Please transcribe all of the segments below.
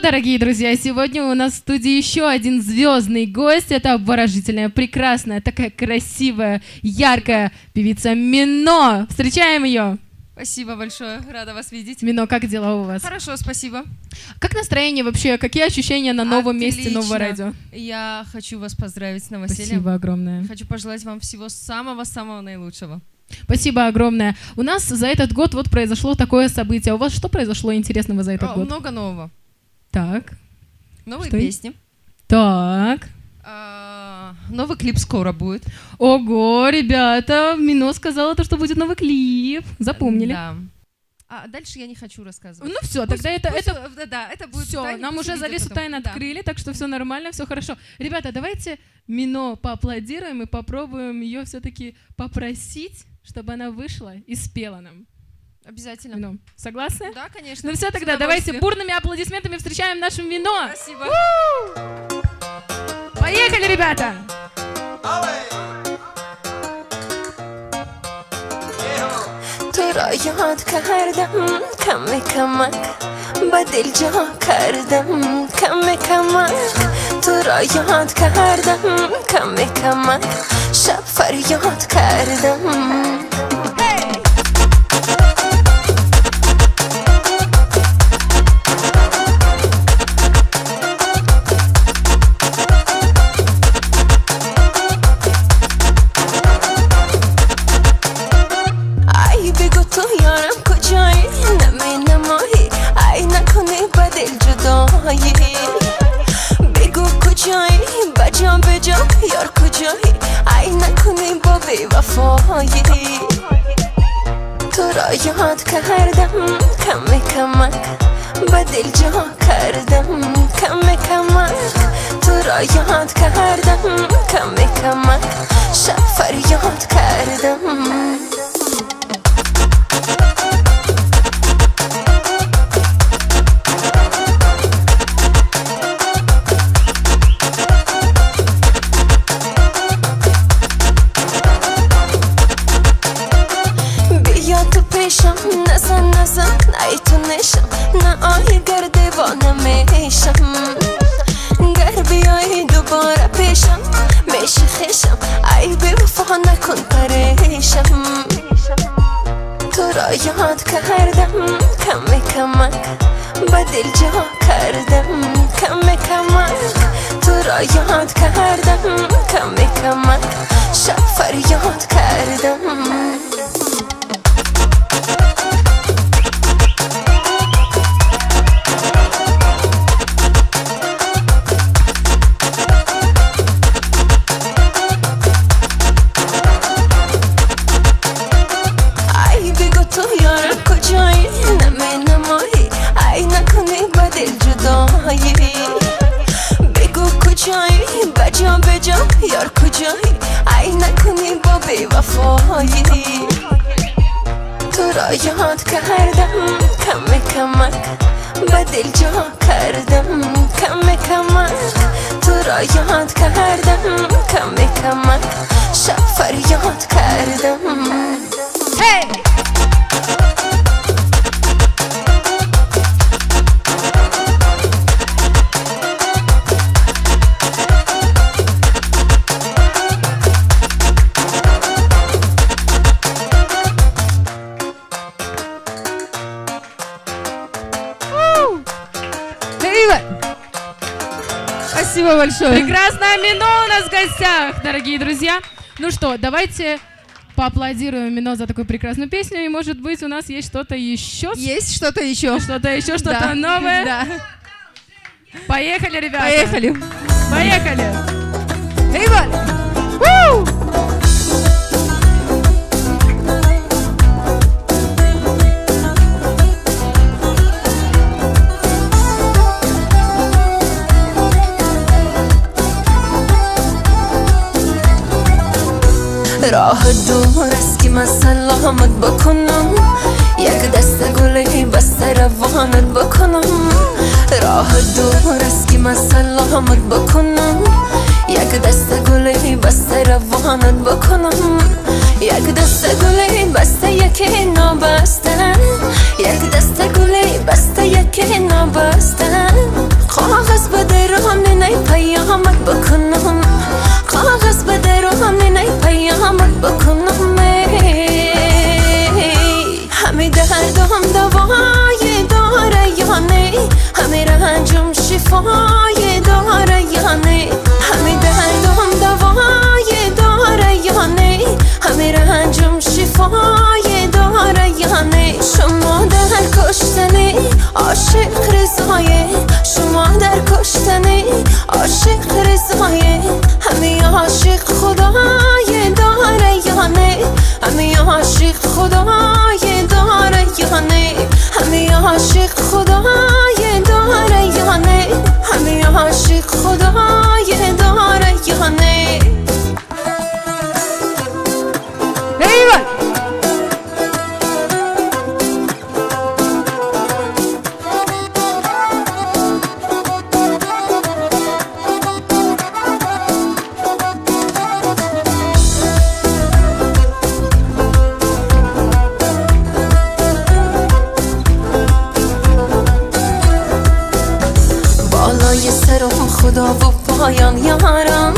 дорогие друзья, сегодня у нас в студии еще один звездный гость. Это обворожительная, прекрасная, такая красивая, яркая певица Мино. Встречаем ее. Спасибо большое, рада вас видеть. Мино, как дела у вас? Хорошо, спасибо. Как настроение вообще? Какие ощущения на новом месте нового радио? Я хочу вас поздравить с новосельем. Спасибо огромное. Хочу пожелать вам всего самого-самого наилучшего. Спасибо огромное. У нас за этот год вот произошло такое событие. У вас что произошло интересного за этот год? Много нового. Так. Новые песни. Так. Новый клип скоро будет. Ого, ребята, Мино сказала то, что будет новый клип. Запомнили? Да. А дальше я не хочу рассказывать. Ну все, тогда это будет все. тайна, Нам уже завесу тайн открыли, так что все нормально, все хорошо. Ребята, давайте Мино поаплодируем и попробуем ее все-таки попросить, чтобы она вышла и спела нам. Обязательно. Мино. Согласны? Да, конечно. Ну все, тогда давайте бурными аплодисментами встречаем нашу Мино. Спасибо. Поехали, ребята! تو را یاد کردم کم کمک با دل جا کردم کم کمک تو را یاد کردم کم کمک شب فریاد کردم بگو کجایی بجا بجا یار کجایی ای نکنی با بی‌وفایی تو را یاد کردم کم کمک با دل جا کردم کم کمک تو را یاد کردم کم کمک شب فریاد کردم نزن نزن ای تو نشم نه آهی گر دیوانه میشم گر بیایی دوباره پیشم میشی خشم ای بی‌وفا نکن پریشم تو را یاد کردم کم کمک با دل جا کردم کم کمک تو را یاد کردم کم کمک شب فریاد کردم بگو کجایی بجا بجا یار کجایی ای نکنی با بی‌وفایی تو را یاد کردم کم کمک با دل جا کردم کم کمک تو را یاد کردم کم کمک شب فریاد کردم Спасибо большое. Прекрасная Мино у нас в гостях, дорогие друзья. Ну что, давайте поаплодируем Мино за такую прекрасную песню. И, может быть, у нас есть что-то еще. Есть что-то еще. Что-то еще, что-то новое. Да. Поехали, ребята. Поехали. Поехали. Эй, Валя. راه دور است که من سلامت بکنم یک دست گلی بسته روانت بکنم راه دور است که من سلامت بکنم یک دست گلی بسته روانت بکنم یک دست گلی بسته یکی نابسته یک دست گلی بسته یکی نابسته پیامت بکنم کاغذ به درون نی پیامت بکنم همه دردم دوای داره یا نه همه رنجم شفای داره یا نه همه دردم دوای داره یا نه همه رنجم شفای داره یا نه شما در کشتنی عاشق رضایه شما در کشتنی عاشق رضایه همه عاشق خدای داره یا نه همه عاشق خدای داره یا نه همه عاشق خدای داره یا نه همه عاشق خدای داره یا نه ایول خدا و پایان یارم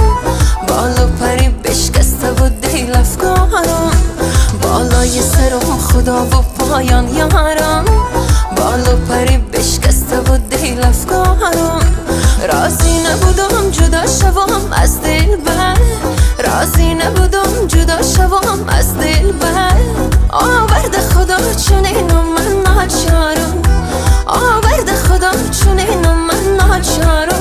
بالا پری بشکسته و دیل افکارم بالای سرم خدا و پایان یارم بالا پری بشکسته و دیل افکارم راضی نبودم جدا شوم از دل بر راضی نبودم جدا شوم از دل بر آورد خدا چنینم من ناچارم آورد خدا چنینم من ناچارم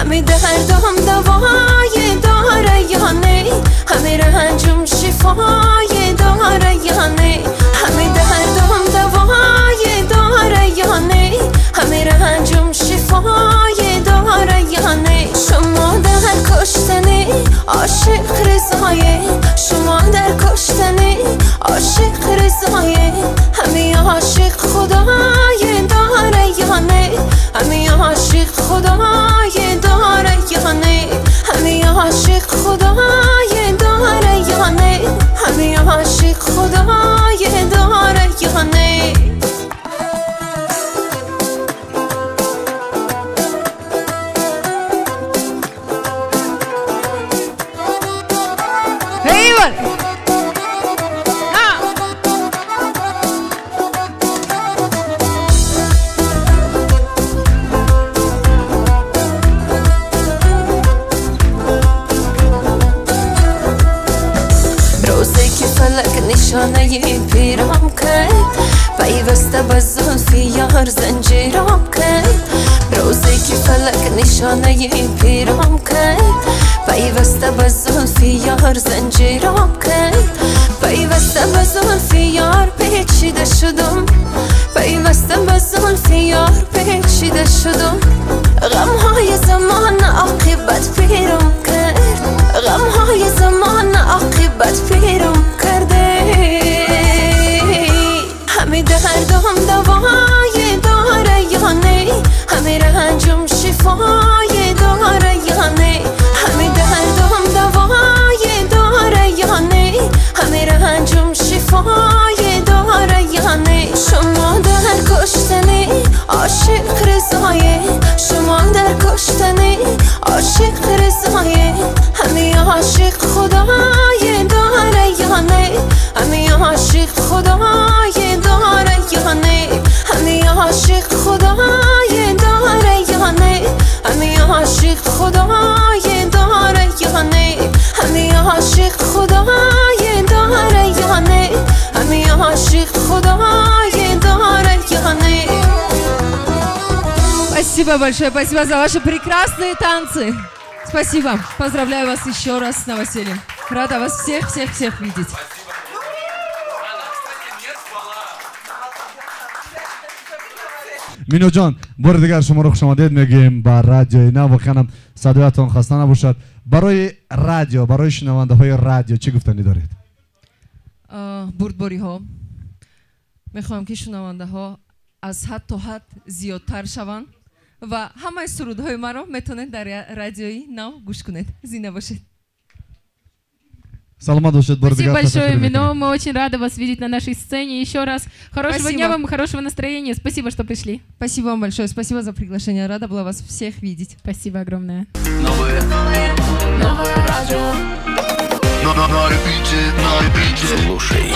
همه دردم دوای داره یا نه همه رنجم شفای داره یا نه همه دردم دوای داره یا نه همه رنجم شفای داره یا نه شما در کشتنی عاشق رضایه شما در کشتنی عاشق رضایه همه عاشق خدای داره یا نه همه عاشق خدای داره یا نه همه عاشق خدای داره یا نه همه عاشق خدای داره یا نه ایول نشانه پیرام کرد پیوسته به زلفی یار زنجیرام کرد روزی که فلک نشانه پیرام کرد پیوسته به زلفی یار زنجیرام کرد پیوسته به زلفی یار پیچیده شدم پیوسته به زلفی یار پیچیده شدم غمهای زمان عاقبت پیرام کرد غمهای زمان عاقبت پیرام کرده همه دردم دوای داره یا نه همه رنجم شفای داره یا نه همه دردم دوای داره یا نه همه رنجم شفای داره یا نه شما در کشتنی عاشق رضایه شما در کشتنی عاشق رضایه همه عاشق خدای داره یا نه همه عاشق خدای داره یا نه همه عاشق خدای داره یا نه همه عاشق خدای داره یا نه همه عاشق خدای داره یا نه همه عاشق خدای داره یا نه Спасибо большое, спасибо за ваши прекрасные танцы. Спасибо. Поздравляю вас еще раз с новосельем. Рада вас всех видеть. مینو جان بار دیگر شما رو خوش آمدید میگیم با رادیو نه واقعا صدایتون خسته نباشد برای رادیو برای شنونده های رادیو چه گفتنی دارید بردباری ها میخوام که شنونده ها از حد تا حد زیادتر شوند و همه سرودهای ما رو میتونید در رادیوی نو گوش کنید. زنده باشید. Спасибо большое, Мино. Мы очень рады вас видеть на нашей сцене. Еще раз хорошего дня вам, хорошего настроения. Спасибо, что пришли. Спасибо вам большое. Спасибо за приглашение. Рада была вас всех видеть. Спасибо огромное. Новое радио. На репите. Слушай.